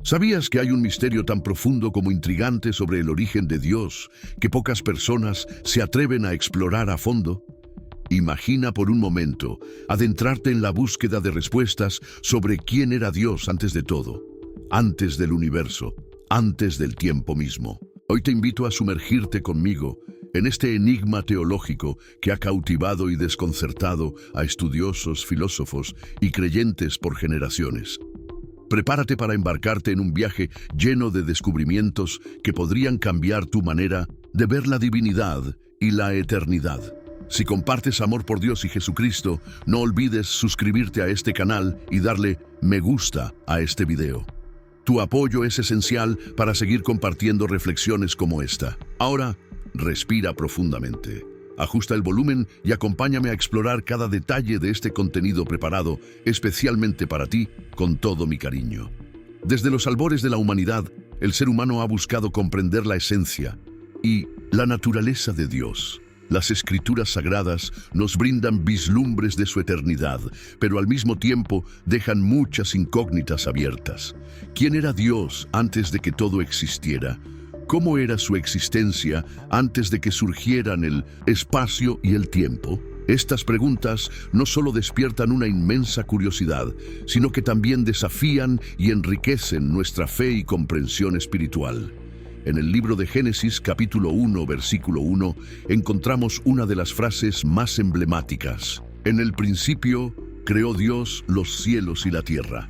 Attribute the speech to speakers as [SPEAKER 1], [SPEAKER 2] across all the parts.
[SPEAKER 1] ¿Sabías que hay un misterio tan profundo como intrigante sobre el origen de Dios que pocas personas se atreven a explorar a fondo? Imagina por un momento adentrarte en la búsqueda de respuestas sobre quién era Dios antes de todo, antes del universo, antes del tiempo mismo. Hoy te invito a sumergirte conmigo en este enigma teológico que ha cautivado y desconcertado a estudiosos, filósofos y creyentes por generaciones. Prepárate para embarcarte en un viaje lleno de descubrimientos que podrían cambiar tu manera de ver la divinidad y la eternidad. Si compartes amor por Dios y Jesucristo, no olvides suscribirte a este canal y darle me gusta a este video. Tu apoyo es esencial para seguir compartiendo reflexiones como esta. Ahora, respira profundamente. Ajusta el volumen y acompáñame a explorar cada detalle de este contenido preparado especialmente para ti con todo mi cariño. Desde los albores de la humanidad, el ser humano ha buscado comprender la esencia y la naturaleza de Dios. Las escrituras sagradas nos brindan vislumbres de su eternidad, pero al mismo tiempo dejan muchas incógnitas abiertas. ¿Quién era Dios antes de que todo existiera? ¿Cómo era su existencia antes de que surgieran el espacio y el tiempo? Estas preguntas no solo despiertan una inmensa curiosidad, sino que también desafían y enriquecen nuestra fe y comprensión espiritual. En el libro de Génesis, capítulo 1, versículo 1, encontramos una de las frases más emblemáticas. En el principio, creó Dios los cielos y la tierra.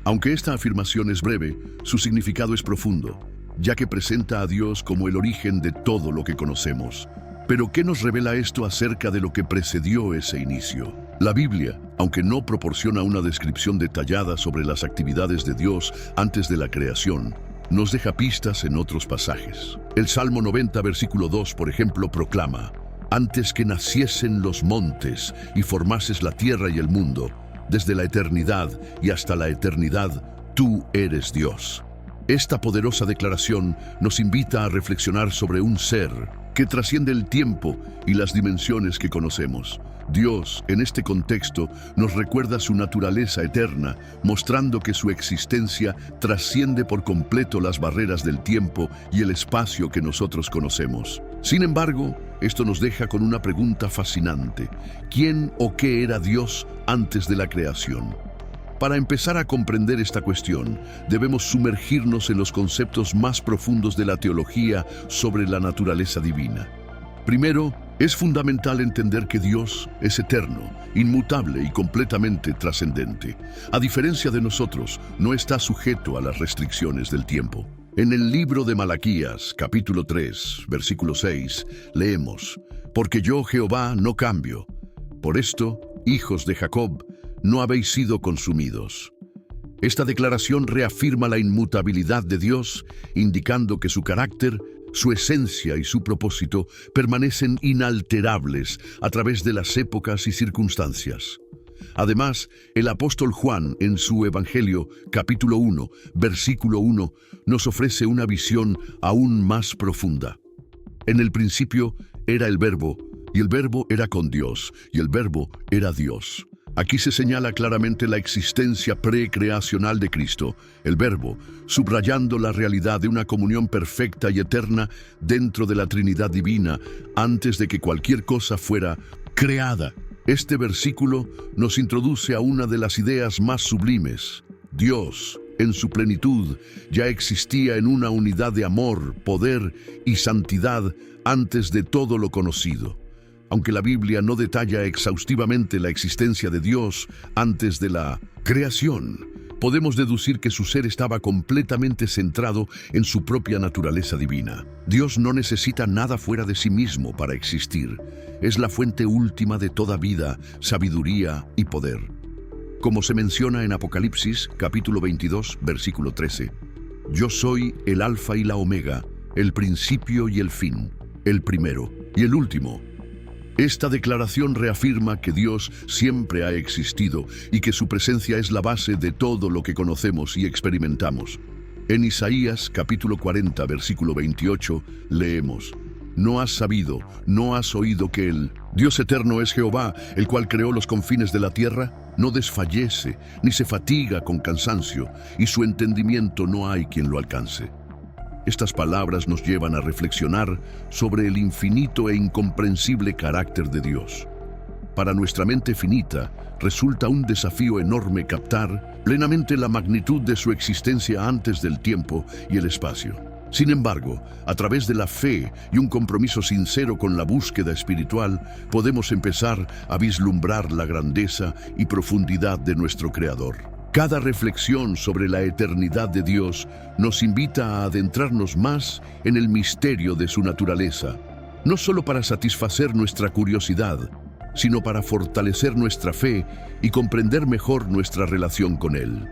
[SPEAKER 1] Aunque esta afirmación es breve, su significado es profundo, ya que presenta a Dios como el origen de todo lo que conocemos. Pero, ¿qué nos revela esto acerca de lo que precedió ese inicio? La Biblia, aunque no proporciona una descripción detallada sobre las actividades de Dios antes de la creación, nos deja pistas en otros pasajes. El Salmo 90, versículo 2, por ejemplo, proclama: «Antes que naciesen los montes y formases la tierra y el mundo, desde la eternidad y hasta la eternidad, tú eres Dios». Esta poderosa declaración nos invita a reflexionar sobre un ser que trasciende el tiempo y las dimensiones que conocemos. Dios, en este contexto, nos recuerda su naturaleza eterna, mostrando que su existencia trasciende por completo las barreras del tiempo y el espacio que nosotros conocemos. Sin embargo, esto nos deja con una pregunta fascinante: ¿quién o qué era Dios antes de la creación? Para empezar a comprender esta cuestión, debemos sumergirnos en los conceptos más profundos de la teología sobre la naturaleza divina. Primero, es fundamental entender que Dios es eterno, inmutable y completamente trascendente. A diferencia de nosotros, no está sujeto a las restricciones del tiempo. En el libro de Malaquías, capítulo 3, versículo 6, leemos: «Porque yo, Jehová, no cambio. Por esto, hijos de Jacob, no habéis sido consumidos». Esta declaración reafirma la inmutabilidad de Dios, indicando que su carácter, su esencia y su propósito permanecen inalterables a través de las épocas y circunstancias. Además, el apóstol Juan, en su Evangelio, capítulo 1, versículo 1, nos ofrece una visión aún más profunda. «En el principio era el Verbo, y el Verbo era con Dios, y el Verbo era Dios». Aquí se señala claramente la existencia precreacional de Cristo, el Verbo, subrayando la realidad de una comunión perfecta y eterna dentro de la Trinidad divina antes de que cualquier cosa fuera creada. Este versículo nos introduce a una de las ideas más sublimes. Dios, en su plenitud, ya existía en una unidad de amor, poder y santidad antes de todo lo conocido. Aunque la Biblia no detalla exhaustivamente la existencia de Dios antes de la creación, podemos deducir que su ser estaba completamente centrado en su propia naturaleza divina. Dios no necesita nada fuera de sí mismo para existir. Es la fuente última de toda vida, sabiduría y poder. Como se menciona en Apocalipsis, capítulo 22, versículo 13, «Yo soy el Alfa y la Omega, el principio y el fin, el primero y el último». Esta declaración reafirma que Dios siempre ha existido y que su presencia es la base de todo lo que conocemos y experimentamos. En Isaías, capítulo 40, versículo 28, leemos: «¿No has sabido, no has oído que el Dios eterno es Jehová, el cual creó los confines de la tierra? no desfallece ni se fatiga con cansancio, y su entendimiento no hay quien lo alcance. Estas palabras nos llevan a reflexionar sobre el infinito e incomprensible carácter de Dios. Para nuestra mente finita, resulta un desafío enorme captar plenamente la magnitud de su existencia antes del tiempo y el espacio. Sin embargo, a través de la fe y un compromiso sincero con la búsqueda espiritual, podemos empezar a vislumbrar la grandeza y profundidad de nuestro Creador. Cada reflexión sobre la eternidad de Dios nos invita a adentrarnos más en el misterio de su naturaleza, no solo para satisfacer nuestra curiosidad, sino para fortalecer nuestra fe y comprender mejor nuestra relación con Él.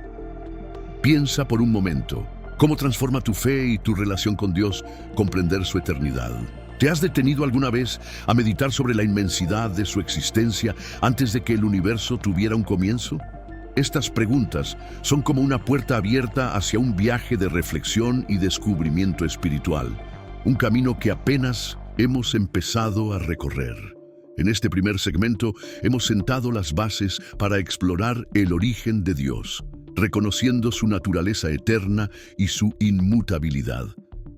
[SPEAKER 1] Piensa por un momento, ¿cómo transforma tu fe y tu relación con Dios comprender su eternidad? ¿Te has detenido alguna vez a meditar sobre la inmensidad de su existencia antes de que el universo tuviera un comienzo? Estas preguntas son como una puerta abierta hacia un viaje de reflexión y descubrimiento espiritual, un camino que apenas hemos empezado a recorrer. En este primer segmento hemos sentado las bases para explorar el origen de Dios, reconociendo su naturaleza eterna y su inmutabilidad.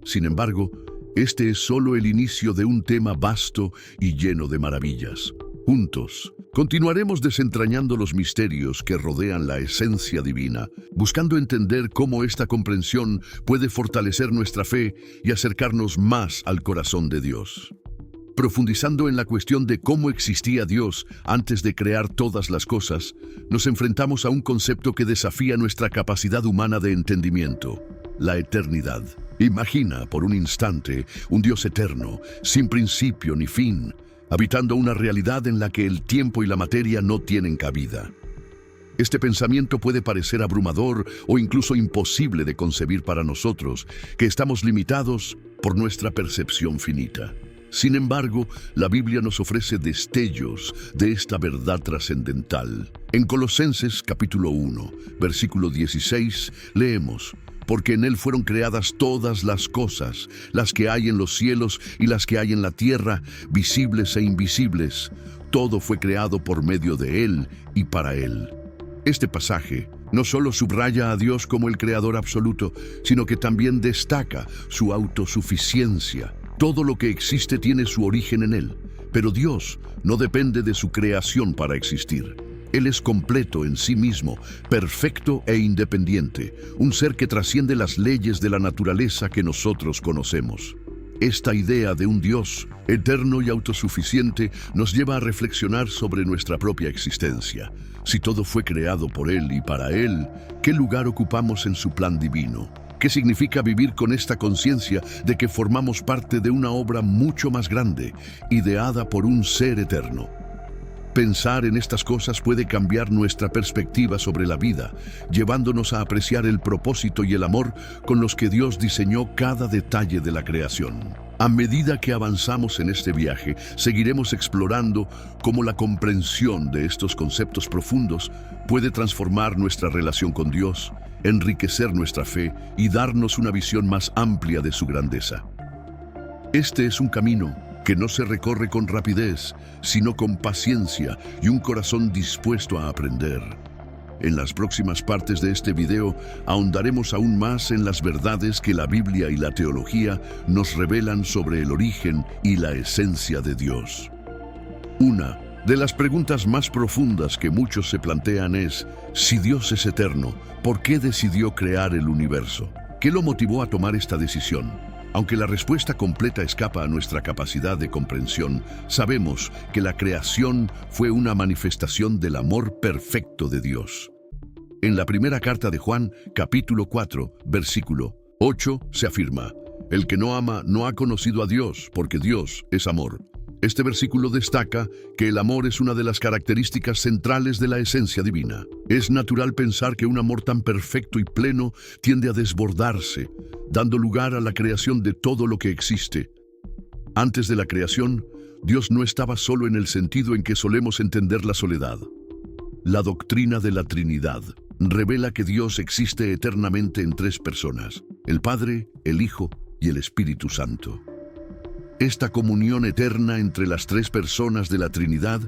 [SPEAKER 1] Sin embargo, este es solo el inicio de un tema vasto y lleno de maravillas. Juntos, continuaremos desentrañando los misterios que rodean la esencia divina, buscando entender cómo esta comprensión puede fortalecer nuestra fe y acercarnos más al corazón de Dios. Profundizando en la cuestión de cómo existía Dios antes de crear todas las cosas, nos enfrentamos a un concepto que desafía nuestra capacidad humana de entendimiento: la eternidad. Imagina por un instante un Dios eterno, sin principio ni fin, habitando una realidad en la que el tiempo y la materia no tienen cabida. Este pensamiento puede parecer abrumador o incluso imposible de concebir para nosotros, que estamos limitados por nuestra percepción finita. Sin embargo, la Biblia nos ofrece destellos de esta verdad trascendental. En Colosenses capítulo 1, versículo 16, leemos: porque en Él fueron creadas todas las cosas, las que hay en los cielos y las que hay en la tierra, visibles e invisibles. Todo fue creado por medio de Él y para Él. Este pasaje no solo subraya a Dios como el creador absoluto, sino que también destaca su autosuficiencia. Todo lo que existe tiene su origen en Él, pero Dios no depende de su creación para existir. Él es completo en sí mismo, perfecto e independiente, un ser que trasciende las leyes de la naturaleza que nosotros conocemos. Esta idea de un Dios eterno y autosuficiente nos lleva a reflexionar sobre nuestra propia existencia. Si todo fue creado por Él y para Él, ¿qué lugar ocupamos en su plan divino? ¿Qué significa vivir con esta conciencia de que formamos parte de una obra mucho más grande, ideada por un ser eterno? Pensar en estas cosas puede cambiar nuestra perspectiva sobre la vida, llevándonos a apreciar el propósito y el amor con los que Dios diseñó cada detalle de la creación. A medida que avanzamos en este viaje, seguiremos explorando cómo la comprensión de estos conceptos profundos puede transformar nuestra relación con Dios, enriquecer nuestra fe y darnos una visión más amplia de su grandeza. Este es un camino que no se recorre con rapidez, sino con paciencia y un corazón dispuesto a aprender. En las próximas partes de este video ahondaremos aún más en las verdades que la Biblia y la teología nos revelan sobre el origen y la esencia de Dios. Una de las preguntas más profundas que muchos se plantean es: si Dios es eterno, ¿por qué decidió crear el universo? ¿Qué lo motivó a tomar esta decisión? Aunque la respuesta completa escapa a nuestra capacidad de comprensión, sabemos que la creación fue una manifestación del amor perfecto de Dios. En la primera carta de Juan, capítulo 4, versículo 8, se afirma: el que no ama no ha conocido a Dios, porque Dios es amor. Este versículo destaca que el amor es una de las características centrales de la esencia divina. Es natural pensar que un amor tan perfecto y pleno tiende a desbordarse, dando lugar a la creación de todo lo que existe. Antes de la creación, Dios no estaba solo en el sentido en que solemos entender la soledad. La doctrina de la Trinidad revela que Dios existe eternamente en tres personas: el Padre, el Hijo y el Espíritu Santo. Esta comunión eterna entre las tres personas de la Trinidad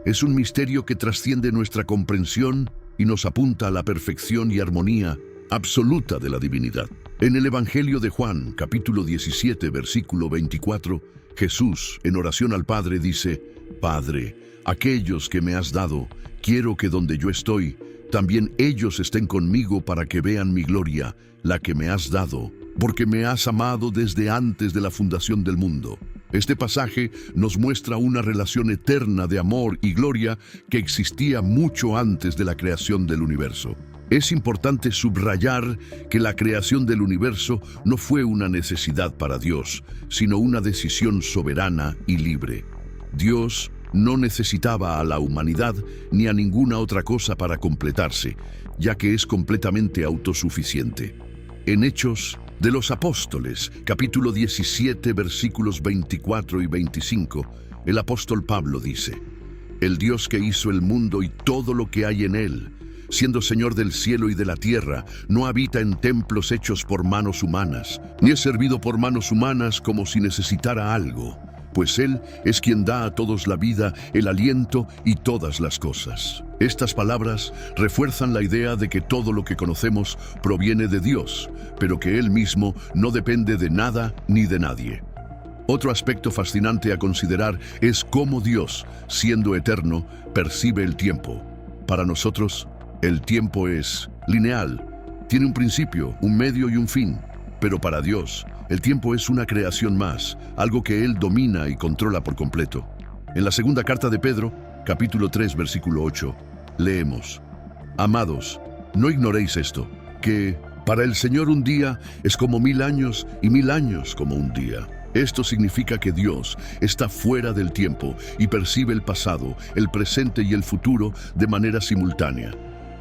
[SPEAKER 1] Es un misterio que trasciende nuestra comprensión y nos apunta a la perfección y armonía absoluta de la divinidad. En el Evangelio de Juan, capítulo 17, versículo 24, Jesús, en oración al Padre, dice: Padre, aquellos que me has dado, quiero que donde yo estoy, también ellos estén conmigo para que vean mi gloria, la que me has dado, porque me has amado desde antes de la fundación del mundo. Este pasaje nos muestra una relación eterna de amor y gloria que existía mucho antes de la creación del universo. Es importante subrayar que la creación del universo no fue una necesidad para Dios, sino una decisión soberana y libre. Dios no necesitaba a la humanidad ni a ninguna otra cosa para completarse, ya que es completamente autosuficiente. En Hechos de los Apóstoles, capítulo 17, versículos 24 y 25, el apóstol Pablo dice: El Dios que hizo el mundo y todo lo que hay en él, siendo Señor del cielo y de la tierra, no habita en templos hechos por manos humanas, ni es servido por manos humanas como si necesitara algo, pues Él es quien da a todos la vida, el aliento y todas las cosas. Estas palabras refuerzan la idea de que todo lo que conocemos proviene de Dios, pero que Él mismo no depende de nada ni de nadie. Otro aspecto fascinante a considerar es cómo Dios, siendo eterno, percibe el tiempo. Para nosotros, el tiempo es lineal, tiene un principio, un medio y un fin, pero para Dios, el tiempo es una creación más, algo que Él domina y controla por completo. En la segunda carta de Pedro, capítulo 3, versículo 8, leemos: Amados, no ignoréis esto, que para el Señor un día es como 1000 años y 1000 años como un día. Esto significa que Dios está fuera del tiempo y percibe el pasado, el presente y el futuro de manera simultánea.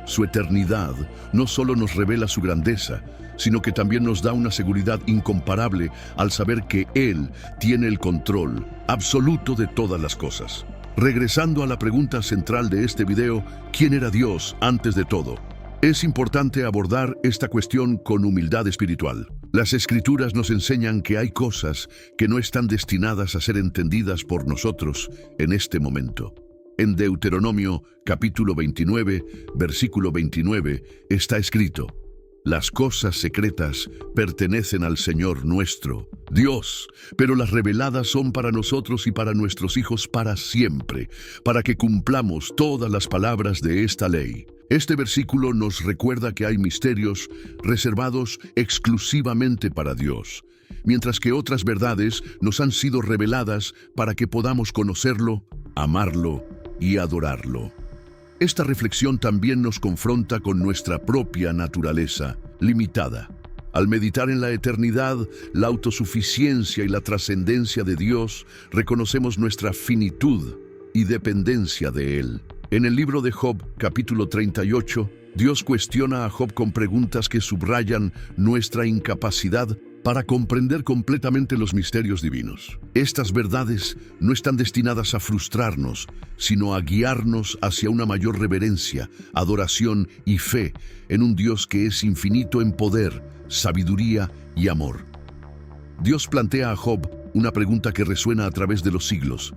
[SPEAKER 1] Su eternidad no solo nos revela su grandeza, sino que también nos da una seguridad incomparable al saber que Él tiene el control absoluto de todas las cosas. Regresando a la pregunta central de este video, ¿quién era Dios antes de todo? Es importante abordar esta cuestión con humildad espiritual. Las Escrituras nos enseñan que hay cosas que no están destinadas a ser entendidas por nosotros en este momento. En Deuteronomio, capítulo 29, versículo 29, está escrito: Las cosas secretas pertenecen al Señor nuestro, Dios, pero las reveladas son para nosotros y para nuestros hijos para siempre, para que cumplamos todas las palabras de esta ley. Este versículo nos recuerda que hay misterios reservados exclusivamente para Dios, mientras que otras verdades nos han sido reveladas para que podamos conocerlo, amarlo y adorarlo. Esta reflexión también nos confronta con nuestra propia naturaleza limitada. Al meditar en la eternidad, la autosuficiencia y la trascendencia de Dios, reconocemos nuestra finitud y dependencia de Él. En el libro de Job, capítulo 38, Dios cuestiona a Job con preguntas que subrayan nuestra incapacidad para comprender completamente los misterios divinos. Estas verdades no están destinadas a frustrarnos, sino a guiarnos hacia una mayor reverencia, adoración y fe en un Dios que es infinito en poder, sabiduría y amor. Dios plantea a Job una pregunta que resuena a través de los siglos.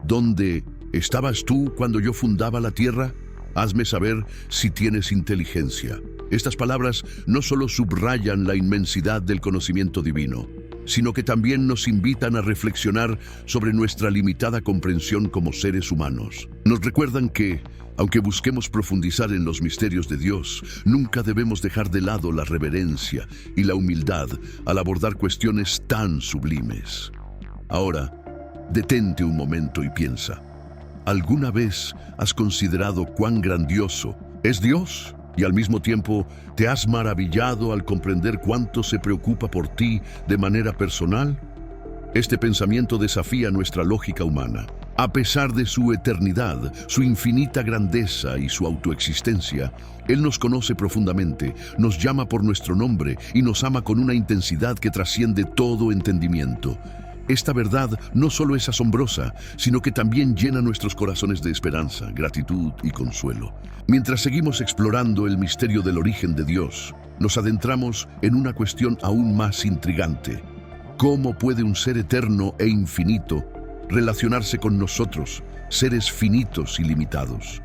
[SPEAKER 1] ¿Dónde estabas tú cuando yo fundaba la tierra? Hazme saber si tienes inteligencia. Estas palabras no solo subrayan la inmensidad del conocimiento divino, sino que también nos invitan a reflexionar sobre nuestra limitada comprensión como seres humanos. Nos recuerdan que, aunque busquemos profundizar en los misterios de Dios, nunca debemos dejar de lado la reverencia y la humildad al abordar cuestiones tan sublimes. Ahora, detente un momento y piensa. ¿Alguna vez has considerado cuán grandioso es Dios? Y al mismo tiempo, ¿te has maravillado al comprender cuánto se preocupa por ti de manera personal? Este pensamiento desafía nuestra lógica humana. A pesar de su eternidad, su infinita grandeza y su autoexistencia, Él nos conoce profundamente, nos llama por nuestro nombre y nos ama con una intensidad que trasciende todo entendimiento. Esta verdad no solo es asombrosa, sino que también llena nuestros corazones de esperanza, gratitud y consuelo. Mientras seguimos explorando el misterio del origen de Dios, nos adentramos en una cuestión aún más intrigante. ¿Cómo puede un ser eterno e infinito relacionarse con nosotros, seres finitos y limitados.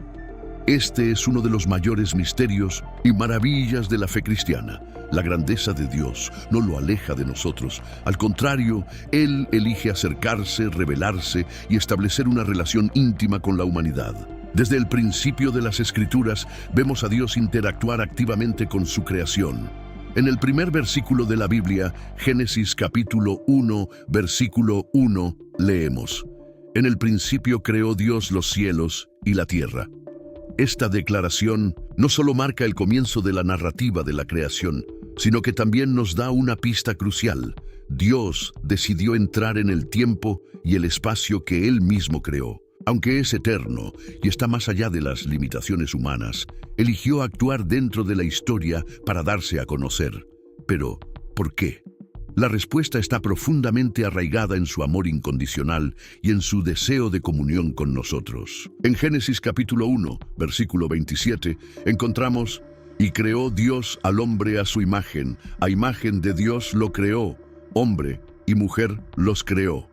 [SPEAKER 1] Este es uno de los mayores misterios y maravillas de la fe cristiana. La grandeza de Dios no lo aleja de nosotros. Al contrario, Él elige acercarse, revelarse y establecer una relación íntima con la humanidad. Desde el principio de las Escrituras, vemos a Dios interactuar activamente con su creación. En el primer versículo de la Biblia, Génesis capítulo 1, versículo 1, leemos: En el principio creó Dios los cielos y la tierra. Esta declaración no solo marca el comienzo de la narrativa de la creación, sino que también nos da una pista crucial. Dios decidió entrar en el tiempo y el espacio que Él mismo creó. Aunque es eterno y está más allá de las limitaciones humanas, eligió actuar dentro de la historia para darse a conocer. Pero, ¿por qué? La respuesta está profundamente arraigada en su amor incondicional y en su deseo de comunión con nosotros. En Génesis capítulo 1, versículo 27, encontramos: Y creó Dios al hombre a su imagen de Dios lo creó, hombre y mujer los creó.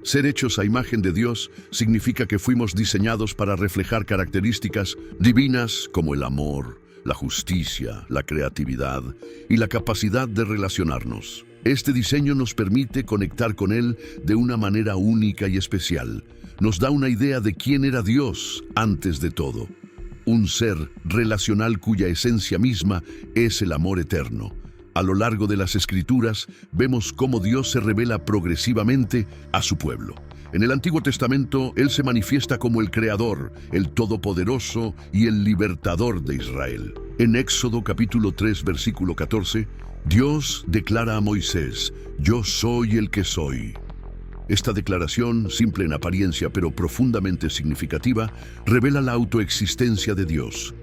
[SPEAKER 1] Ser hechos a imagen de Dios significa que fuimos diseñados para reflejar características divinas como el amor, la justicia, la creatividad y la capacidad de relacionarnos. Este diseño nos permite conectar con Él de una manera única y especial. Nos da una idea de quién era Dios antes de todo. Un ser relacional cuya esencia misma es el amor eterno. A lo largo de las Escrituras, vemos cómo Dios se revela progresivamente a su pueblo. En el Antiguo Testamento, Él se manifiesta como el Creador, el Todopoderoso y el Libertador de Israel. En Éxodo capítulo 3, versículo 14, Dios declara a Moisés: Yo soy el que soy. Esta declaración, simple en apariencia pero profundamente significativa, revela la autoexistencia de Dios.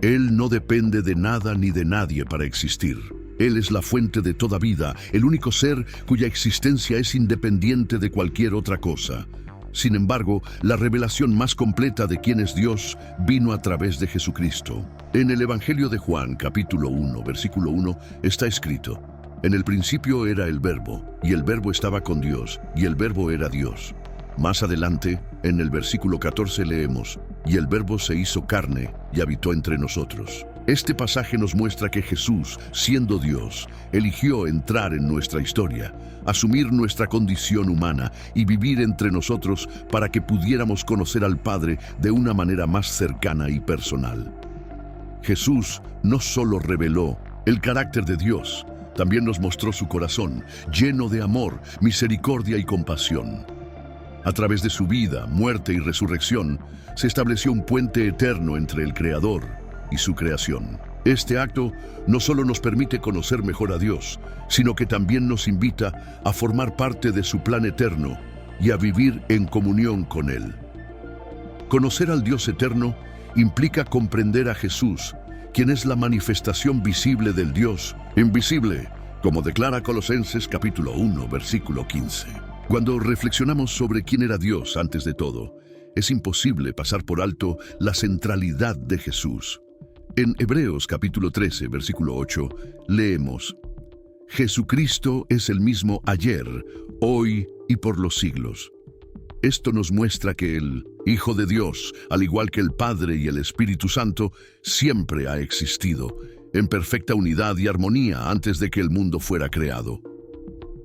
[SPEAKER 1] Él no depende de nada ni de nadie para existir. Él es la fuente de toda vida, el único ser cuya existencia es independiente de cualquier otra cosa. Sin embargo, la revelación más completa de quién es Dios vino a través de Jesucristo. En el Evangelio de Juan, capítulo 1, versículo 1, está escrito: En el principio era el Verbo, y el Verbo estaba con Dios, y el Verbo era Dios. Más adelante, en el versículo 14 leemos: Y el Verbo se hizo carne y habitó entre nosotros. Este pasaje nos muestra que Jesús, siendo Dios, eligió entrar en nuestra historia, asumir nuestra condición humana y vivir entre nosotros para que pudiéramos conocer al Padre de una manera más cercana y personal. Jesús no solo reveló el carácter de Dios, también nos mostró su corazón, lleno de amor, misericordia y compasión. A través de su vida, muerte y resurrección, se estableció un puente eterno entre el Creador y su creación. Este acto no solo nos permite conocer mejor a Dios, sino que también nos invita a formar parte de su plan eterno y a vivir en comunión con Él. Conocer al Dios eterno implica comprender a Jesús, quien es la manifestación visible del Dios invisible, como declara Colosenses capítulo 1, versículo 15. Cuando reflexionamos sobre quién era Dios antes de todo, es imposible pasar por alto la centralidad de Jesús. En Hebreos capítulo 13, versículo 8, leemos: Jesucristo es el mismo ayer, hoy y por los siglos. Esto nos muestra que el Hijo de Dios, al igual que el Padre y el Espíritu Santo, siempre ha existido, en perfecta unidad y armonía antes de que el mundo fuera creado.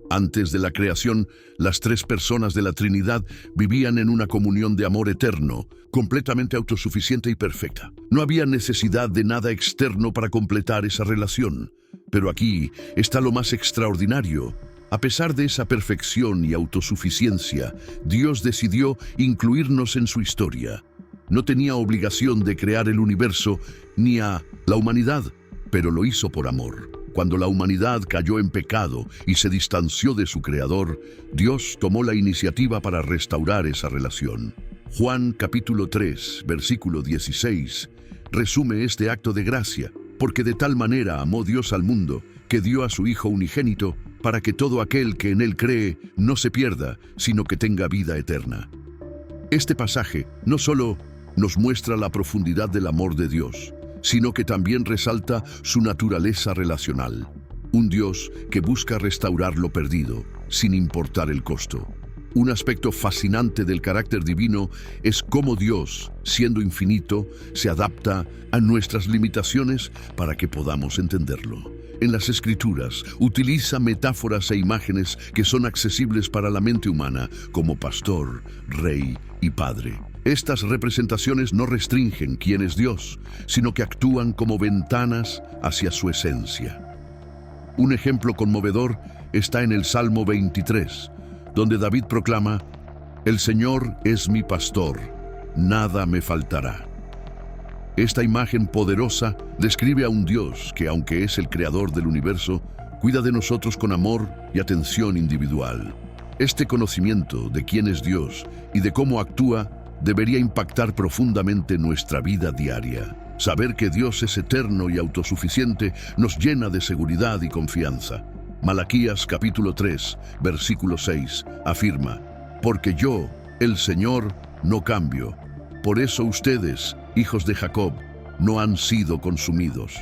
[SPEAKER 1] Antes de la creación, las tres personas de la Trinidad vivían en una comunión de amor eterno, completamente autosuficiente y perfecta. No había necesidad de nada externo para completar esa relación. Pero aquí está lo más extraordinario. A pesar de esa perfección y autosuficiencia, Dios decidió incluirnos en su historia. No tenía obligación de crear el universo ni a la humanidad, pero lo hizo por amor. Cuando la humanidad cayó en pecado y se distanció de su Creador, Dios tomó la iniciativa para restaurar esa relación. Juan capítulo 3, versículo 16, resume este acto de gracia: porque de tal manera amó Dios al mundo, que dio a su Hijo unigénito, para que todo aquel que en Él cree no se pierda, sino que tenga vida eterna. Este pasaje no solo nos muestra la profundidad del amor de Dios, sino que también resalta su naturaleza relacional. Un Dios que busca restaurar lo perdido, sin importar el costo. Un aspecto fascinante del carácter divino es cómo Dios, siendo infinito, se adapta a nuestras limitaciones para que podamos entenderlo. En las Escrituras utiliza metáforas e imágenes que son accesibles para la mente humana, como pastor, rey y padre. Estas representaciones no restringen quién es Dios, sino que actúan como ventanas hacia su esencia. Un ejemplo conmovedor está en el Salmo 23, donde David proclama: «El Señor es mi pastor, nada me faltará». Esta imagen poderosa describe a un Dios que, aunque es el creador del universo, cuida de nosotros con amor y atención individual. Este conocimiento de quién es Dios y de cómo actúa debería impactar profundamente nuestra vida diaria. Saber que Dios es eterno y autosuficiente nos llena de seguridad y confianza. Malaquías capítulo 3, versículo 6, afirma: «Porque yo, el Señor, no cambio. Por eso ustedes, hijos de Jacob, no han sido consumidos».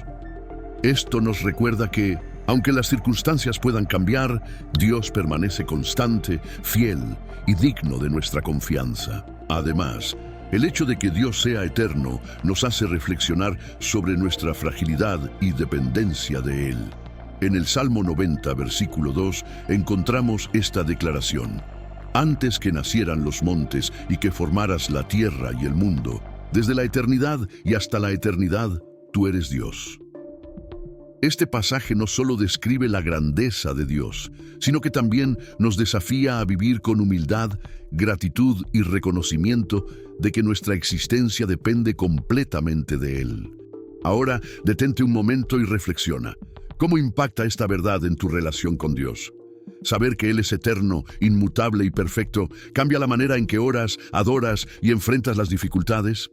[SPEAKER 1] Esto nos recuerda que, aunque las circunstancias puedan cambiar, Dios permanece constante, fiel y digno de nuestra confianza. Además, el hecho de que Dios sea eterno nos hace reflexionar sobre nuestra fragilidad y dependencia de Él. En el Salmo 90, versículo 2, encontramos esta declaración: «Antes que nacieran los montes y que formaras la tierra y el mundo, desde la eternidad y hasta la eternidad, tú eres Dios». Este pasaje no solo describe la grandeza de Dios, sino que también nos desafía a vivir con humildad, gratitud y reconocimiento de que nuestra existencia depende completamente de Él. Ahora, detente un momento y reflexiona. ¿Cómo impacta esta verdad en tu relación con Dios? Saber que Él es eterno, inmutable y perfecto, ¿cambia la manera en que oras, adoras y enfrentas las dificultades?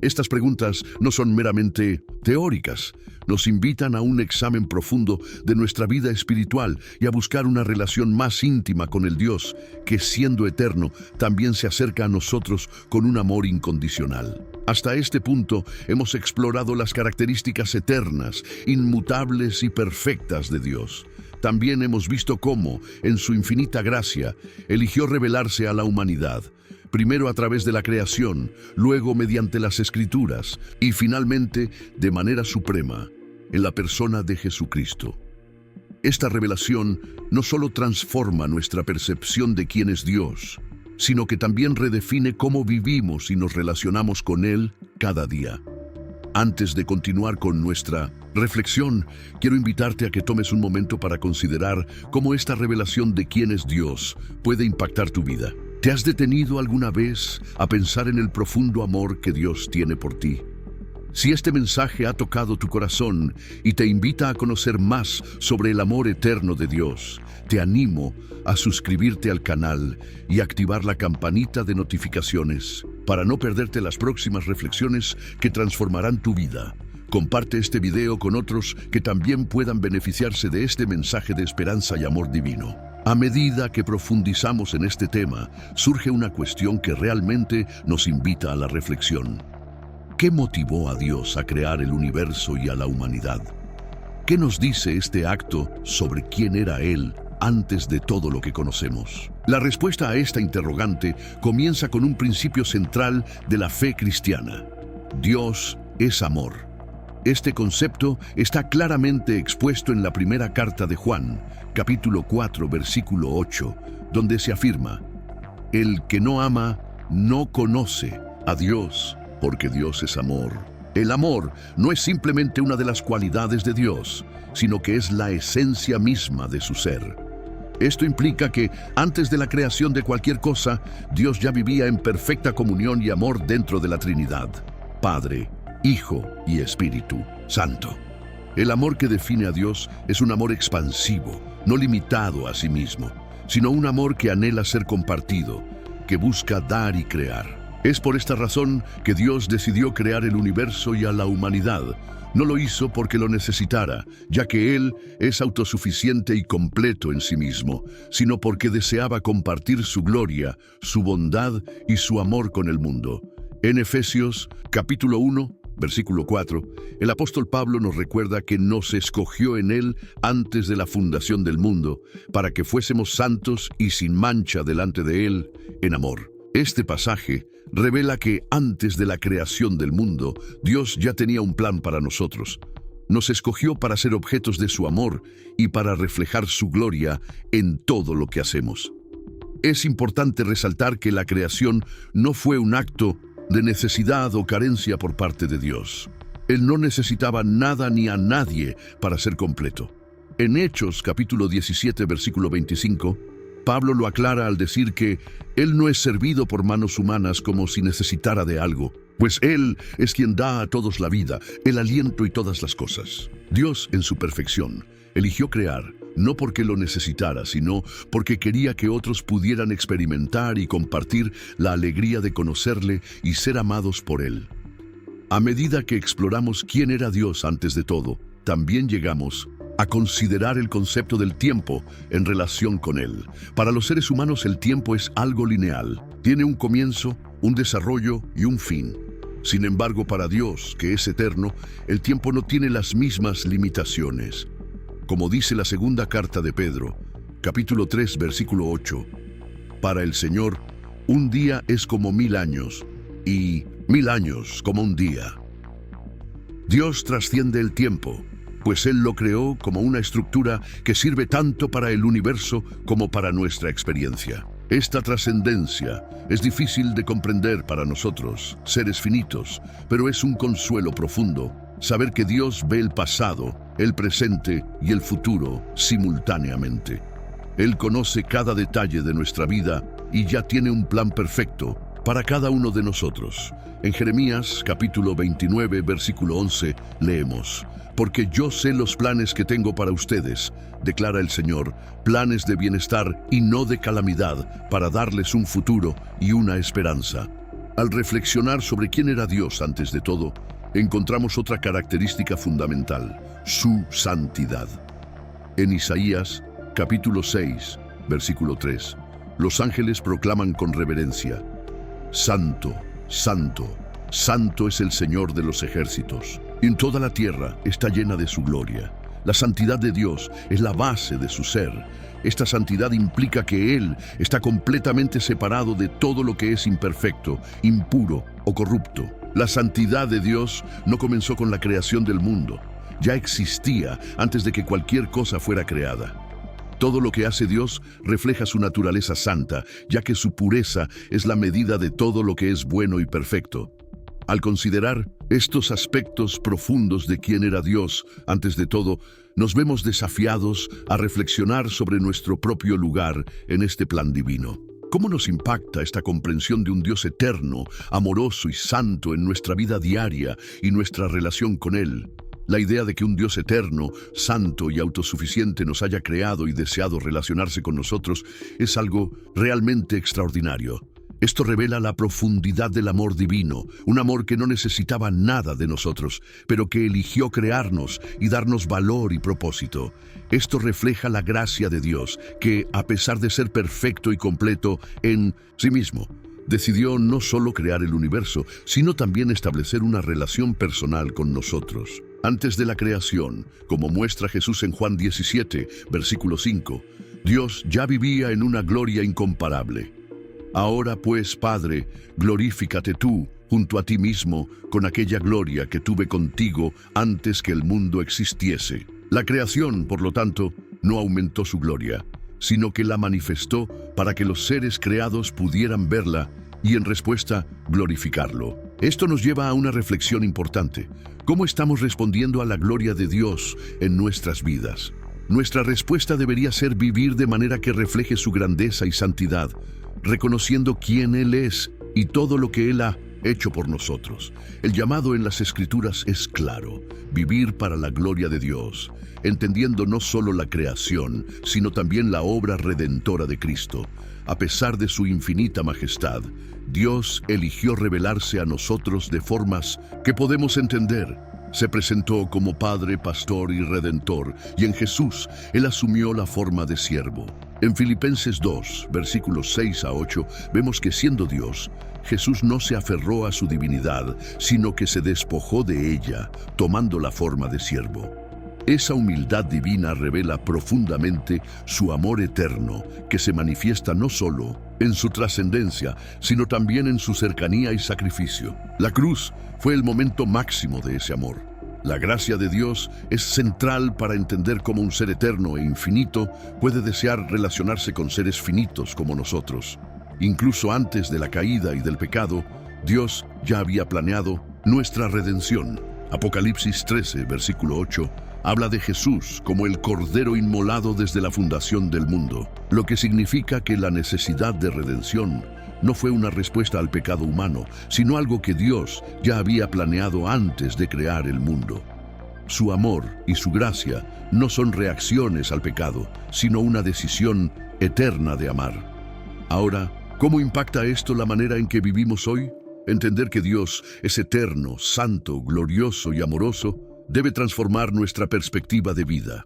[SPEAKER 1] Estas preguntas no son meramente teóricas, nos invitan a un examen profundo de nuestra vida espiritual y a buscar una relación más íntima con el Dios que, siendo eterno, también se acerca a nosotros con un amor incondicional. Hasta este punto hemos explorado las características eternas, inmutables y perfectas de Dios. También hemos visto cómo, en su infinita gracia, eligió revelarse a la humanidad, primero a través de la creación, luego mediante las Escrituras y finalmente, de manera suprema, en la persona de Jesucristo. Esta revelación no solo transforma nuestra percepción de quién es Dios, sino que también redefine cómo vivimos y nos relacionamos con Él cada día. Antes de continuar con nuestra reflexión, quiero invitarte a que tomes un momento para considerar cómo esta revelación de quién es Dios puede impactar tu vida. ¿Te has detenido alguna vez a pensar en el profundo amor que Dios tiene por ti? Si este mensaje ha tocado tu corazón y te invita a conocer más sobre el amor eterno de Dios, te animo a suscribirte al canal y activar la campanita de notificaciones para no perderte las próximas reflexiones que transformarán tu vida. Comparte este video con otros que también puedan beneficiarse de este mensaje de esperanza y amor divino. A medida que profundizamos en este tema, surge una cuestión que realmente nos invita a la reflexión. ¿Qué motivó a Dios a crear el universo y a la humanidad? ¿Qué nos dice este acto sobre quién era Él antes de todo lo que conocemos? La respuesta a esta interrogante comienza con un principio central de la fe cristiana. Dios es amor. Este concepto está claramente expuesto en la primera carta de Juan, capítulo 4, versículo 8, donde se afirma: «El que no ama no conoce a Dios, porque Dios es amor». El amor no es simplemente una de las cualidades de Dios, sino que es la esencia misma de su ser. Esto implica que, antes de la creación de cualquier cosa, Dios ya vivía en perfecta comunión y amor dentro de la Trinidad: Padre, Hijo y Espíritu Santo. El amor que define a Dios es un amor expansivo, no limitado a sí mismo, sino un amor que anhela ser compartido, que busca dar y crear. Es por esta razón que Dios decidió crear el universo y a la humanidad. No lo hizo porque lo necesitara, ya que Él es autosuficiente y completo en sí mismo, sino porque deseaba compartir su gloria, su bondad y su amor con el mundo. En Efesios, capítulo 1, versículo 4, el apóstol Pablo nos recuerda que nos escogió en Él antes de la fundación del mundo, para que fuésemos santos y sin mancha delante de Él en amor. Este pasaje revela que antes de la creación del mundo, Dios ya tenía un plan para nosotros. Nos escogió para ser objetos de su amor y para reflejar su gloria en todo lo que hacemos. Es importante resaltar que la creación no fue un acto de necesidad o carencia por parte de Dios. Él no necesitaba nada ni a nadie para ser completo. En Hechos, capítulo 17, versículo 25, Pablo lo aclara al decir que Él no es servido por manos humanas como si necesitara de algo, pues Él es quien da a todos la vida, el aliento y todas las cosas. Dios, en su perfección, eligió crear, no porque lo necesitara, sino porque quería que otros pudieran experimentar y compartir la alegría de conocerle y ser amados por Él. A medida que exploramos quién era Dios antes de todo, también llegamos a considerar el concepto del tiempo en relación con Él. Para los seres humanos el tiempo es algo lineal, tiene un comienzo, un desarrollo y un fin. Sin embargo, para Dios, que es eterno, el tiempo no tiene las mismas limitaciones. Como dice la segunda carta de Pedro, capítulo 3, versículo 8, para el Señor, un día es como 1000 años, y 1000 años como un día. Dios trasciende el tiempo, pues Él lo creó como una estructura que sirve tanto para el universo como para nuestra experiencia. Esta trascendencia es difícil de comprender para nosotros, seres finitos, pero es un consuelo profundo saber que Dios ve el pasado, el presente y el futuro simultáneamente. Él conoce cada detalle de nuestra vida y ya tiene un plan perfecto para cada uno de nosotros. En Jeremías, capítulo 29, versículo 11, leemos: «Porque yo sé los planes que tengo para ustedes, declara el Señor, planes de bienestar y no de calamidad, para darles un futuro y una esperanza». Al reflexionar sobre quién era Dios antes de todo, encontramos otra característica fundamental: su santidad. En Isaías, capítulo 6, versículo 3, los ángeles proclaman con reverencia: «Santo, santo, santo es el Señor de los ejércitos. En toda la tierra está llena de su gloria». La santidad de Dios es la base de su ser. Esta santidad implica que Él está completamente separado de todo lo que es imperfecto, impuro o corrupto. La santidad de Dios no comenzó con la creación del mundo. Ya existía antes de que cualquier cosa fuera creada. Todo lo que hace Dios refleja su naturaleza santa, ya que su pureza es la medida de todo lo que es bueno y perfecto. Al considerar estos aspectos profundos de quién era Dios, antes de todo, nos vemos desafiados a reflexionar sobre nuestro propio lugar en este plan divino. ¿Cómo nos impacta esta comprensión de un Dios eterno, amoroso y santo en nuestra vida diaria y nuestra relación con Él? La idea de que un Dios eterno, santo y autosuficiente nos haya creado y deseado relacionarse con nosotros es algo realmente extraordinario. Esto revela la profundidad del amor divino, un amor que no necesitaba nada de nosotros, pero que eligió crearnos y darnos valor y propósito. Esto refleja la gracia de Dios, que, a pesar de ser perfecto y completo en sí mismo, decidió no solo crear el universo, sino también establecer una relación personal con nosotros. Antes de la creación, como muestra Jesús en Juan 17, versículo 5, Dios ya vivía en una gloria incomparable. Ahora pues, Padre, glorifícate tú junto a ti mismo con aquella gloria que tuve contigo antes que el mundo existiese. La creación, por lo tanto, no aumentó su gloria, sino que la manifestó para que los seres creados pudieran verla y, en respuesta, glorificarlo. Esto nos lleva a una reflexión importante. ¿Cómo estamos respondiendo a la gloria de Dios en nuestras vidas? Nuestra respuesta debería ser vivir de manera que refleje su grandeza y santidad, reconociendo quién Él es y todo lo que Él ha hecho por nosotros. El llamado en las Escrituras es claro: vivir para la gloria de Dios, entendiendo no solo la creación, sino también la obra redentora de Cristo. A pesar de su infinita majestad, Dios eligió revelarse a nosotros de formas que podemos entender. Se presentó como Padre, Pastor y Redentor, y en Jesús Él asumió la forma de siervo. En Filipenses 2, versículos 6 a 8, vemos que siendo Dios, Jesús no se aferró a su divinidad, sino que se despojó de ella, tomando la forma de siervo. Esa humildad divina revela profundamente su amor eterno, que se manifiesta no solo en su trascendencia, sino también en su cercanía y sacrificio. La cruz fue el momento máximo de ese amor. La gracia de Dios es central para entender cómo un ser eterno e infinito puede desear relacionarse con seres finitos como nosotros. Incluso antes de la caída y del pecado, Dios ya había planeado nuestra redención. Apocalipsis 13, versículo 8, habla de Jesús como el Cordero inmolado desde la fundación del mundo, lo que significa que la necesidad de redención no fue una respuesta al pecado humano, sino algo que Dios ya había planeado antes de crear el mundo. Su amor y su gracia no son reacciones al pecado, sino una decisión eterna de amar. Ahora, ¿cómo impacta esto la manera en que vivimos hoy? Entender que Dios es eterno, santo, glorioso y amoroso debe transformar nuestra perspectiva de vida.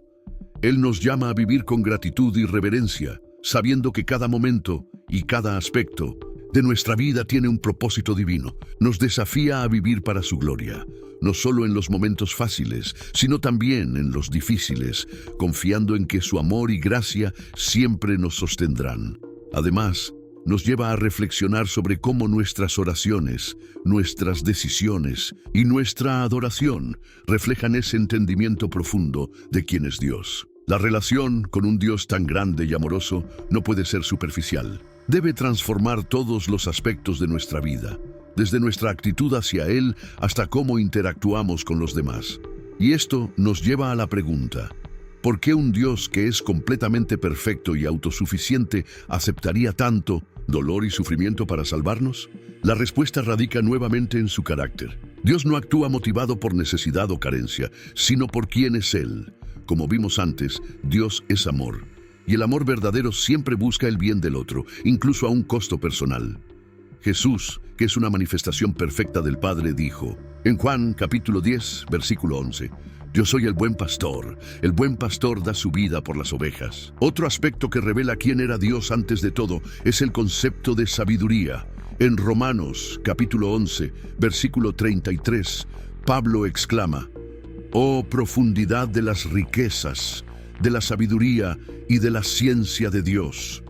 [SPEAKER 1] Él nos llama a vivir con gratitud y reverencia, sabiendo que cada momento y cada aspecto de nuestra vida tiene un propósito divino. Nos desafía a vivir para su gloria, no solo en los momentos fáciles, sino también en los difíciles, confiando en que su amor y gracia siempre nos sostendrán. Además, nos lleva a reflexionar sobre cómo nuestras oraciones, nuestras decisiones y nuestra adoración reflejan ese entendimiento profundo de quién es Dios. La relación con un Dios tan grande y amoroso no puede ser superficial. Debe transformar todos los aspectos de nuestra vida, desde nuestra actitud hacia Él hasta cómo interactuamos con los demás. Y esto nos lleva a la pregunta: ¿por qué un Dios que es completamente perfecto y autosuficiente aceptaría tanto dolor y sufrimiento para salvarnos? La respuesta radica nuevamente en su carácter. Dios no actúa motivado por necesidad o carencia, sino por quién es Él. Como vimos antes, Dios es amor, y el amor verdadero siempre busca el bien del otro, incluso a un costo personal. Jesús, que es una manifestación perfecta del Padre, dijo en Juan capítulo 10, versículo 11, «Yo soy el buen pastor da su vida por las ovejas». Otro aspecto que revela quién era Dios antes de todo es el concepto de sabiduría. En Romanos capítulo 11, versículo 33, Pablo exclama: «Oh profundidad de las riquezas, de la sabiduría y de la ciencia de Dios!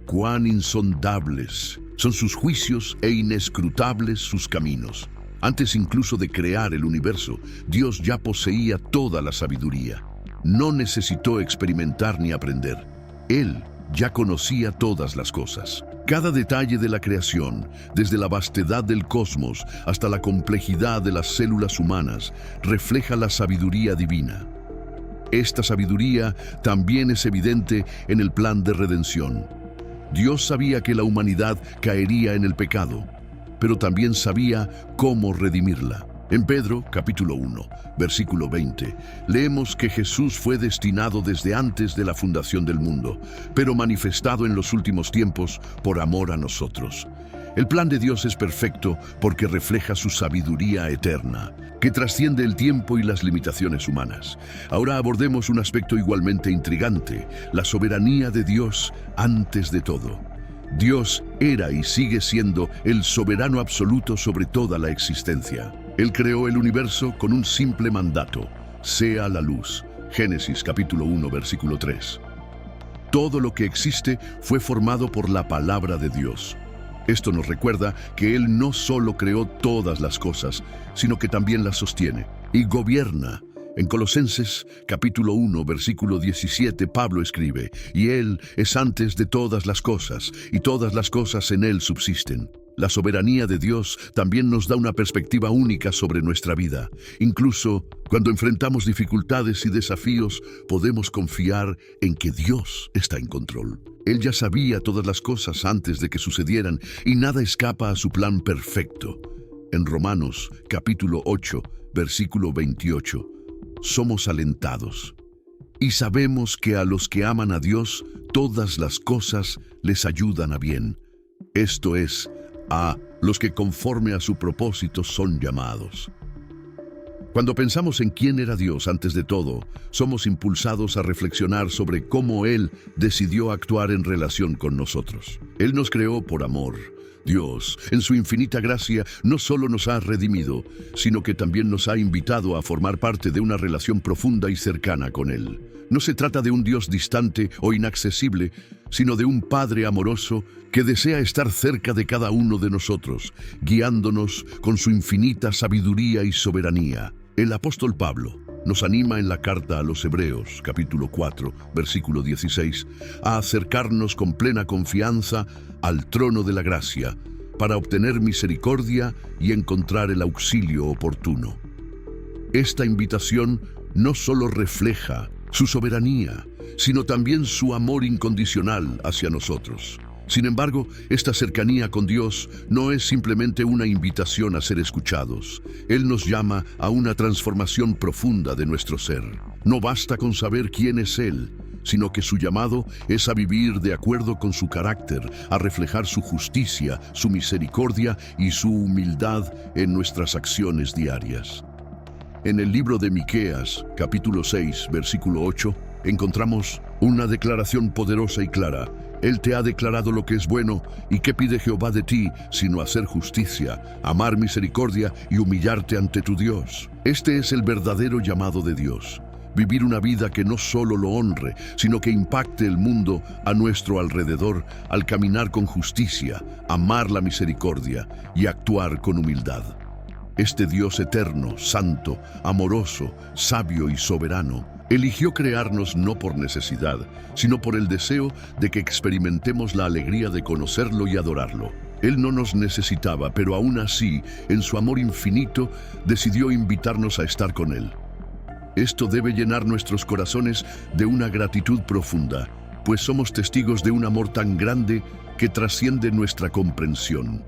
[SPEAKER 1] Cuán insondables son sus juicios e inescrutables sus caminos». Antes incluso de crear el universo, Dios ya poseía toda la sabiduría. No necesitó experimentar ni aprender. Él ya conocía todas las cosas. Cada detalle de la creación, desde la vastedad del cosmos hasta la complejidad de las células humanas, refleja la sabiduría divina. Esta sabiduría también es evidente en el plan de redención. Dios sabía que la humanidad caería en el pecado, pero también sabía cómo redimirla. En Pedro, capítulo 1, versículo 20, leemos que Jesús fue destinado desde antes de la fundación del mundo, pero manifestado en los últimos tiempos por amor a nosotros. El plan de Dios es perfecto porque refleja su sabiduría eterna, que trasciende el tiempo y las limitaciones humanas. Ahora abordemos un aspecto igualmente intrigante: la soberanía de Dios antes de todo. Dios era y sigue siendo el soberano absoluto sobre toda la existencia. Él creó el universo con un simple mandato: sea la luz. Génesis capítulo 1, versículo 3. Todo lo que existe fue formado por la palabra de Dios. Esto nos recuerda que Él no solo creó todas las cosas, sino que también las sostiene y gobierna. En Colosenses capítulo 1, versículo 17, Pablo escribe: «Y Él es antes de todas las cosas, y todas las cosas en Él subsisten». La soberanía de Dios también nos da una perspectiva única sobre nuestra vida. Incluso cuando enfrentamos dificultades y desafíos, podemos confiar en que Dios está en control. Él ya sabía todas las cosas antes de que sucedieran, y nada escapa a su plan perfecto. En Romanos capítulo 8, versículo 28, somos alentados y sabemos que a los que aman a Dios, todas las cosas les ayudan a bien. Esto es, a los que conforme a su propósito son llamados. Cuando pensamos en quién era Dios antes de todo, somos impulsados a reflexionar sobre cómo Él decidió actuar en relación con nosotros. Él nos creó por amor. Dios, en su infinita gracia, no solo nos ha redimido, sino que también nos ha invitado a formar parte de una relación profunda y cercana con Él. No se trata de un Dios distante o inaccesible, sino de un Padre amoroso que desea estar cerca de cada uno de nosotros, guiándonos con su infinita sabiduría y soberanía. El apóstol Pablo nos anima en la carta a los Hebreos, capítulo 4, versículo 16, a acercarnos con plena confianza al trono de la gracia para obtener misericordia y encontrar el auxilio oportuno. Esta invitación no solo refleja su soberanía, sino también su amor incondicional hacia nosotros. Sin embargo, esta cercanía con Dios no es simplemente una invitación a ser escuchados. Él nos llama a una transformación profunda de nuestro ser. No basta con saber quién es Él, sino que su llamado es a vivir de acuerdo con su carácter, a reflejar su justicia, su misericordia y su humildad en nuestras acciones diarias. En el libro de Miqueas, capítulo 6, versículo 8, encontramos una declaración poderosa y clara. Él te ha declarado lo que es bueno, y qué pide Jehová de ti, sino hacer justicia, amar misericordia y humillarte ante tu Dios. Este es el verdadero llamado de Dios. Vivir una vida que no solo lo honre, sino que impacte el mundo a nuestro alrededor al caminar con justicia, amar la misericordia y actuar con humildad. Este Dios eterno, santo, amoroso, sabio y soberano, eligió crearnos no por necesidad, sino por el deseo de que experimentemos la alegría de conocerlo y adorarlo. Él no nos necesitaba, pero aún así, en su amor infinito, decidió invitarnos a estar con Él. Esto debe llenar nuestros corazones de una gratitud profunda, pues somos testigos de un amor tan grande que trasciende nuestra comprensión.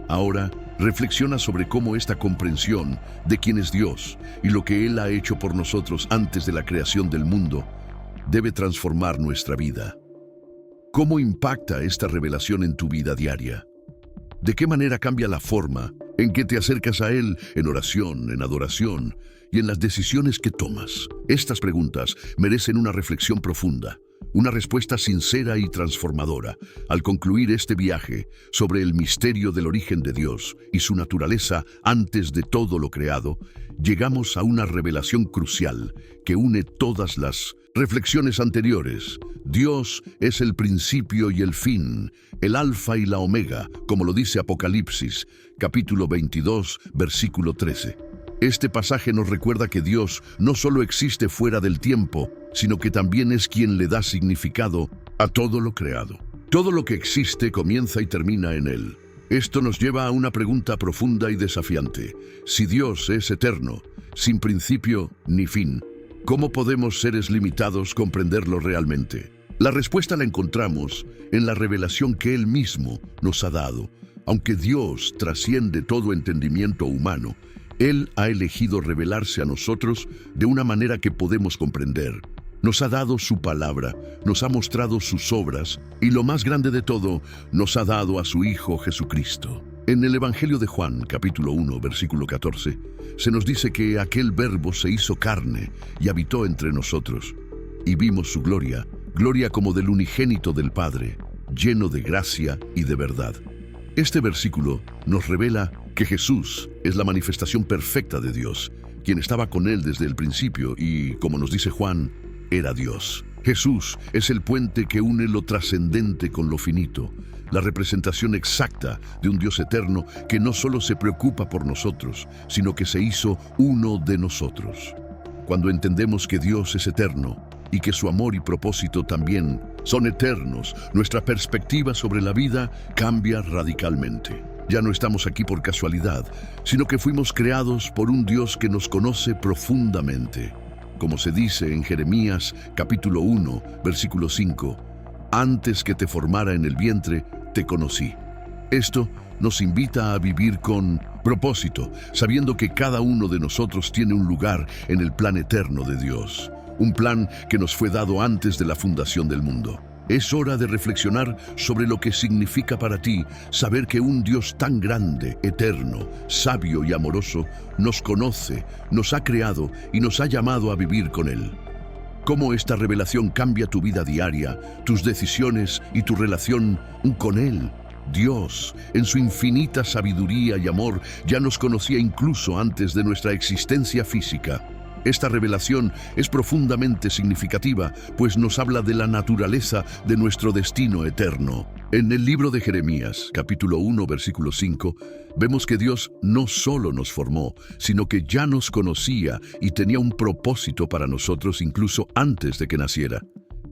[SPEAKER 1] Ahora, reflexiona sobre cómo esta comprensión de quién es Dios y lo que Él ha hecho por nosotros antes de la creación del mundo debe transformar nuestra vida. ¿Cómo impacta esta revelación en tu vida diaria? ¿De qué manera cambia la forma en que te acercas a Él en oración, en adoración y en las decisiones que tomas? Estas preguntas merecen una reflexión profunda, una respuesta sincera y transformadora. Al concluir este viaje sobre el misterio del origen de Dios y su naturaleza antes de todo lo creado, llegamos a una revelación crucial que une todas las reflexiones anteriores. Dios es el principio y el fin, el alfa y la omega, como lo dice Apocalipsis, capítulo 22, versículo 13. Este pasaje nos recuerda que Dios no solo existe fuera del tiempo, sino que también es quien le da significado a todo lo creado. Todo lo que existe comienza y termina en Él. Esto nos lleva a una pregunta profunda y desafiante. Si Dios es eterno, sin principio ni fin, ¿cómo podemos, seres limitados, comprenderlo realmente? La respuesta la encontramos en la revelación que Él mismo nos ha dado. Aunque Dios trasciende todo entendimiento humano, Él ha elegido revelarse a nosotros de una manera que podemos comprender. Nos ha dado su palabra, nos ha mostrado sus obras y, lo más grande de todo, nos ha dado a su Hijo Jesucristo. En el Evangelio de Juan, capítulo 1, versículo 14, se nos dice que aquel Verbo se hizo carne y habitó entre nosotros, y vimos su gloria, gloria como del unigénito del Padre, lleno de gracia y de verdad. Este versículo nos revela que Jesús es la manifestación perfecta de Dios, quien estaba con Él desde el principio y, como nos dice Juan, era Dios. Jesús es el puente que une lo trascendente con lo finito, la representación exacta de un Dios eterno que no solo se preocupa por nosotros, sino que se hizo uno de nosotros. Cuando entendemos que Dios es eterno y que su amor y propósito también son eternos, nuestra perspectiva sobre la vida cambia radicalmente. Ya no estamos aquí por casualidad, sino que fuimos creados por un Dios que nos conoce profundamente. Como se dice en Jeremías capítulo 1, versículo 5, antes que te formara en el vientre, te conocí. Esto nos invita a vivir con propósito, sabiendo que cada uno de nosotros tiene un lugar en el plan eterno de Dios, un plan que nos fue dado antes de la fundación del mundo. Es hora de reflexionar sobre lo que significa para ti saber que un Dios tan grande, eterno, sabio y amoroso nos conoce, nos ha creado y nos ha llamado a vivir con Él. Cómo esta revelación cambia tu vida diaria, tus decisiones y tu relación con Él. Dios, en su infinita sabiduría y amor, ya nos conocía incluso antes de nuestra existencia física. Esta revelación es profundamente significativa, pues nos habla de la naturaleza de nuestro destino eterno. En el libro de Jeremías, capítulo 1, versículo 5, vemos que Dios no solo nos formó, sino que ya nos conocía y tenía un propósito para nosotros incluso antes de que naciera.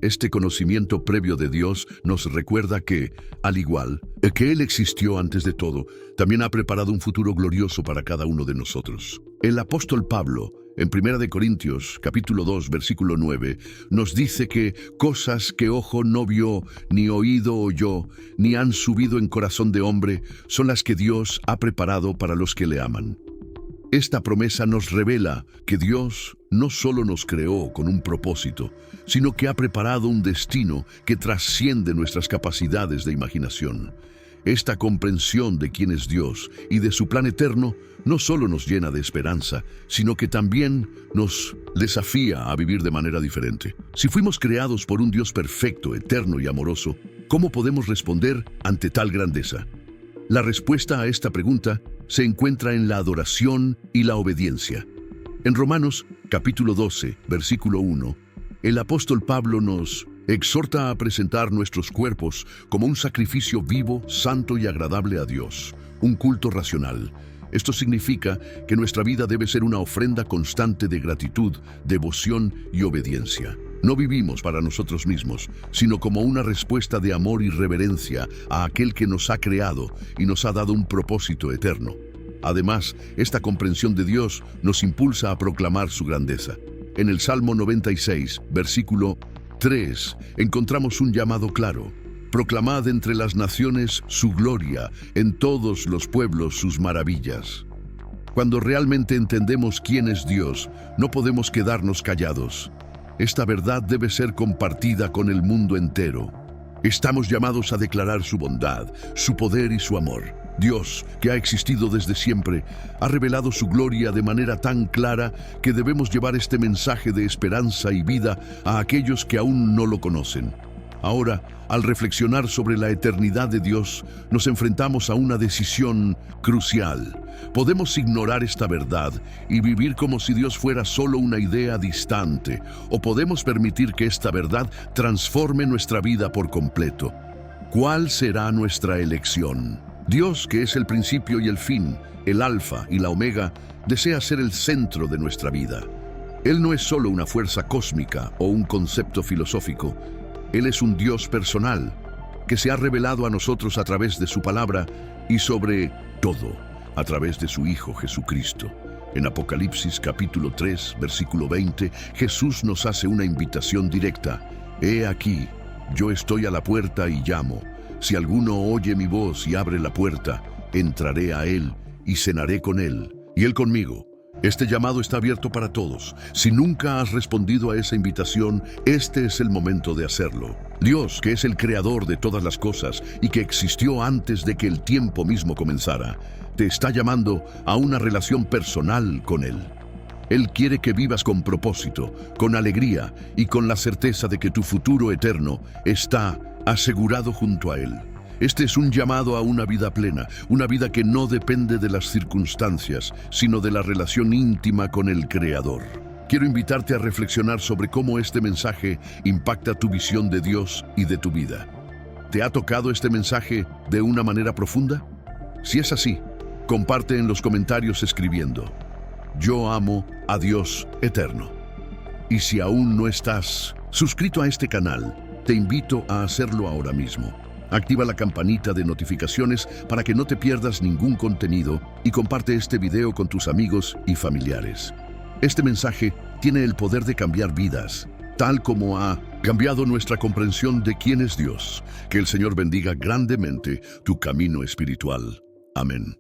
[SPEAKER 1] Este conocimiento previo de Dios nos recuerda que, al igual que Él existió antes de todo, también ha preparado un futuro glorioso para cada uno de nosotros. El apóstol Pablo, en 1 Corintios, capítulo 2, versículo 9, nos dice que cosas que ojo no vio, ni oído oyó, ni han subido en corazón de hombre, son las que Dios ha preparado para los que le aman. Esta promesa nos revela que Dios no solo nos creó con un propósito, sino que ha preparado un destino que trasciende nuestras capacidades de imaginación. Esta comprensión de quién es Dios y de su plan eterno no solo nos llena de esperanza, sino que también nos desafía a vivir de manera diferente. Si fuimos creados por un Dios perfecto, eterno y amoroso, ¿cómo podemos responder ante tal grandeza? La respuesta a esta pregunta se encuentra en la adoración y la obediencia. En Romanos, capítulo 12, versículo 1, el apóstol Pablo nos exhorta a presentar nuestros cuerpos como un sacrificio vivo, santo y agradable a Dios, un culto racional. Esto significa que nuestra vida debe ser una ofrenda constante de gratitud, devoción y obediencia. No vivimos para nosotros mismos, sino como una respuesta de amor y reverencia a aquel que nos ha creado y nos ha dado un propósito eterno. Además, esta comprensión de Dios nos impulsa a proclamar su grandeza. En el Salmo 96, versículo 3, encontramos un llamado claro. Proclamad entre las naciones su gloria, en todos los pueblos sus maravillas. Cuando realmente entendemos quién es Dios, no podemos quedarnos callados. Esta verdad debe ser compartida con el mundo entero. Estamos llamados a declarar su bondad, su poder y su amor. Dios, que ha existido desde siempre, ha revelado su gloria de manera tan clara que debemos llevar este mensaje de esperanza y vida a aquellos que aún no lo conocen. Ahora, al reflexionar sobre la eternidad de Dios, nos enfrentamos a una decisión crucial. Podemos ignorar esta verdad y vivir como si Dios fuera solo una idea distante, o podemos permitir que esta verdad transforme nuestra vida por completo. ¿Cuál será nuestra elección? Dios, que es el principio y el fin, el alfa y la omega, desea ser el centro de nuestra vida. Él no es solo una fuerza cósmica o un concepto filosófico. Él es un Dios personal, que se ha revelado a nosotros a través de su palabra y sobre todo, a través de su Hijo Jesucristo. En Apocalipsis capítulo 3, versículo 20, Jesús nos hace una invitación directa. He aquí, yo estoy a la puerta y llamo. Si alguno oye mi voz y abre la puerta, entraré a él y cenaré con él, y él conmigo. Este llamado está abierto para todos. Si nunca has respondido a esa invitación, este es el momento de hacerlo. Dios, que es el creador de todas las cosas y que existió antes de que el tiempo mismo comenzara, te está llamando a una relación personal con Él. Él quiere que vivas con propósito, con alegría y con la certeza de que tu futuro eterno está asegurado junto a Él. Este es un llamado a una vida plena, una vida que no depende de las circunstancias, sino de la relación íntima con el Creador. Quiero invitarte a reflexionar sobre cómo este mensaje impacta tu visión de Dios y de tu vida. ¿Te ha tocado este mensaje de una manera profunda? Si es así, comparte en los comentarios escribiendo: Yo amo a Dios eterno. Y si aún no estás suscrito a este canal, te invito a hacerlo ahora mismo. Activa la campanita de notificaciones para que no te pierdas ningún contenido y comparte este video con tus amigos y familiares. Este mensaje tiene el poder de cambiar vidas, tal como ha cambiado nuestra comprensión de quién es Dios. Que el Señor bendiga grandemente tu camino espiritual. Amén.